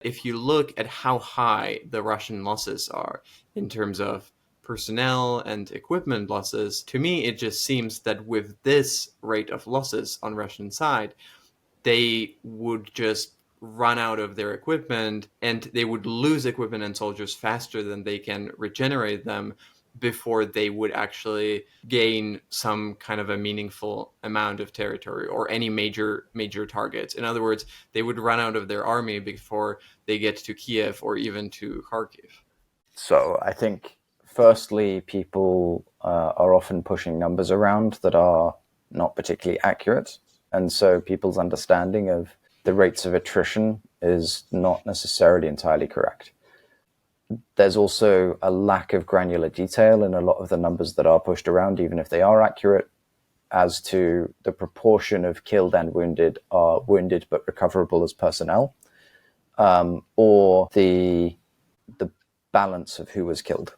If you look at how high the Russian losses are in terms of personnel and equipment losses, to me it just seems that with this rate of losses on Russian side, they would just run out of their equipment and they would lose equipment and soldiers faster than they can regenerate them before they would actually gain some kind of a meaningful amount of territory or any major targets. In other words, they would run out of their army before they get to Kiev or even to Kharkiv. So I think, firstly, people are often pushing numbers around that are not particularly accurate. And so people's understanding of the rates of attrition is not necessarily entirely correct. There's also a lack of granular detail in a lot of the numbers that are pushed around, even if they are accurate, as to the proportion of killed and wounded are wounded but recoverable as personnel, or the balance of who was killed,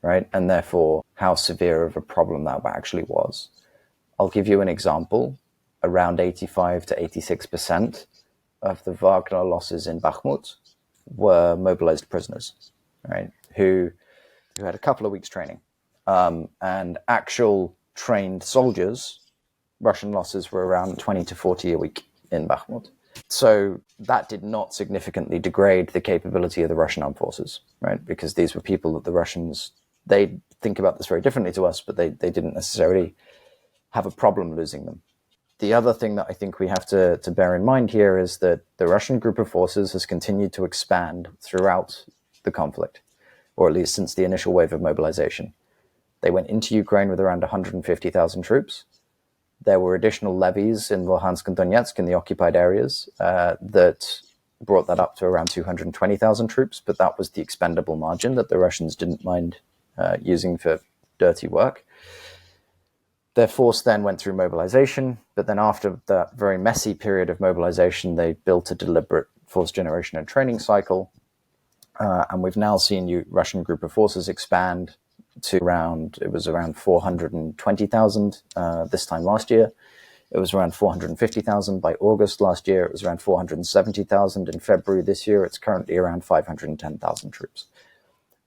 right? And therefore, how severe of a problem that actually was. I'll give you an example. Around 85 to 86% of the Wagner losses in Bakhmut were mobilized prisoners, right? Who had a couple of weeks training. And actual trained soldiers, Russian losses were around 20 to 40 a week in Bakhmut. So that did not significantly degrade the capability of the Russian armed forces, right? Because these were people that the Russians, they think about this very differently to us, but they didn't necessarily have a problem losing them. The other thing that I think we have to bear in mind here is that the Russian group of forces has continued to expand throughout the conflict, or at least since the initial wave of mobilization. They went into Ukraine with around 150,000 troops. There were additional levies in Luhansk and Donetsk in the occupied areas that brought that up to around 220,000 troops, but that was the expendable margin that the Russians didn't mind using for dirty work. Their force then went through mobilization, but then after that very messy period of mobilization, they built a deliberate force generation and training cycle. And we've now seen Russian group of forces expand to around 420,000 this time last year. It was around 450,000 by August last year. It was around 470,000 in February this year. It's currently around 510,000 troops.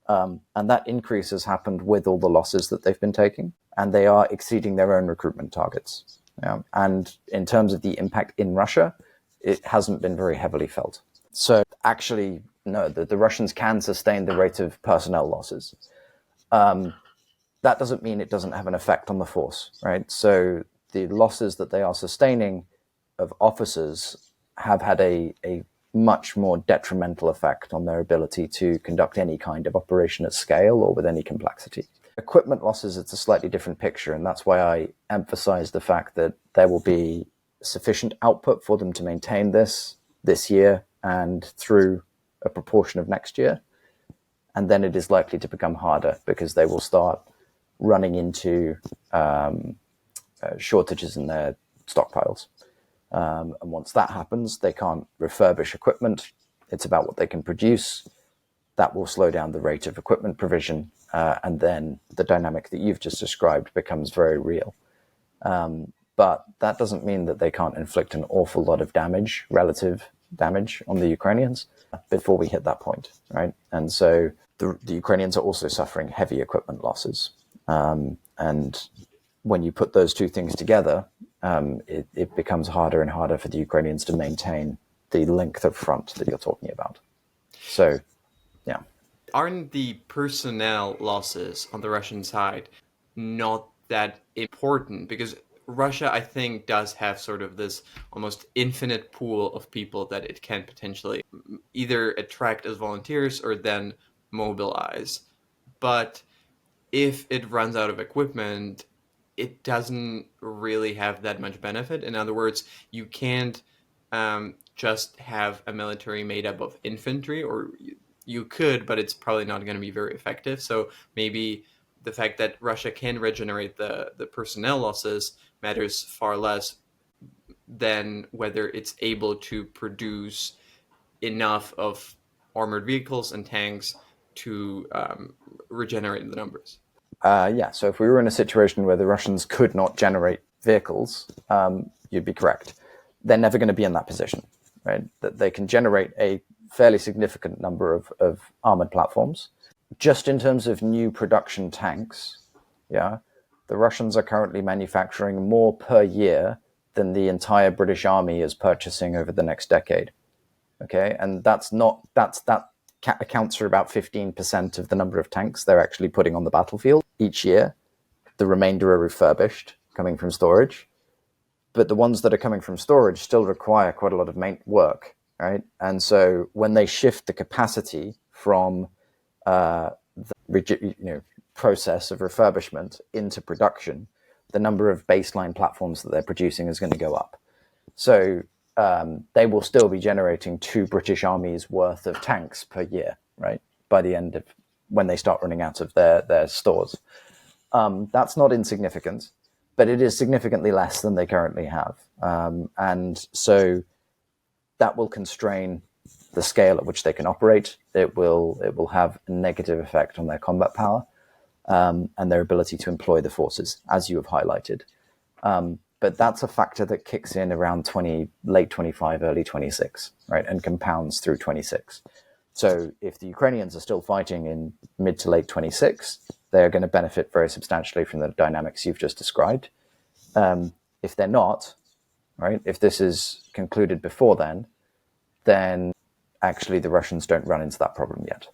And that increase has happened with all the losses that they've been taking, and they are exceeding their own recruitment targets. And in terms of the impact in Russia, it hasn't been very heavily felt. So actually, no, the Russians can sustain the rate of personnel losses. That doesn't mean it doesn't have an effect on the force, right? So the losses that they are sustaining of officers have had a much more detrimental effect on their ability to conduct any kind of operation at scale or with any complexity. Equipment losses, it's a slightly different picture, and that's why I emphasize the fact that there will be sufficient output for them to maintain this year and through a proportion of next year. And then it is likely to become harder because they will start running into shortages in their stockpiles. And once that happens, they can't refurbish equipment. It's about what they can produce. That will slow down the rate of equipment provision. And then the dynamic that you've just described becomes very real. But that doesn't mean that they can't inflict an awful lot of damage, relative damage on the Ukrainians before we hit that point, right? And so the Ukrainians are also suffering heavy equipment losses. And when you put those two things together, it becomes harder and harder for the Ukrainians to maintain the length of front that you're talking about. So, yeah. Aren't the personnel losses on the Russian side not that important? Because Russia, I think, does have sort of this almost infinite pool of people that it can potentially either attract as volunteers or then mobilize. But if it runs out of equipment, it doesn't really have that much benefit. In other words, you can't just have a military made up of infantry, or you could, but it's probably not going to be very effective. So maybe the fact that Russia can regenerate the personnel losses matters far less than whether it's able to produce enough of armored vehicles and tanks to regenerate the numbers. Yeah, so if we were in a situation where the Russians could not generate vehicles, you'd be correct. They're never going to be in that position, right? That they can generate a fairly significant number of armored platforms. Just in terms of new production tanks, yeah, the Russians are currently manufacturing more per year than the entire British Army is purchasing over the next decade. Okay, and that accounts for about 15% of the number of tanks they're actually putting on the battlefield each year. The remainder are refurbished, coming from storage. But the ones that are coming from storage still require quite a lot of work, right? And so when they shift the capacity from the process of refurbishment into production, the number of baseline platforms that they're producing is going to go up. So they will still be generating 2 British armies worth of tanks per year, right? By the end of when they start running out of their stores. That's not insignificant, but it is significantly less than they currently have. And so that will constrain the scale at which they can operate. It will have a negative effect on their combat power and their ability to employ the forces, as you have highlighted. But that's a factor that kicks in around late 25, early 26, right, and compounds through 26. So if the Ukrainians are still fighting in mid to late 26, they're going to benefit very substantially from the dynamics you've just described. If they're not, right, if this is concluded before then actually the Russians don't run into that problem yet.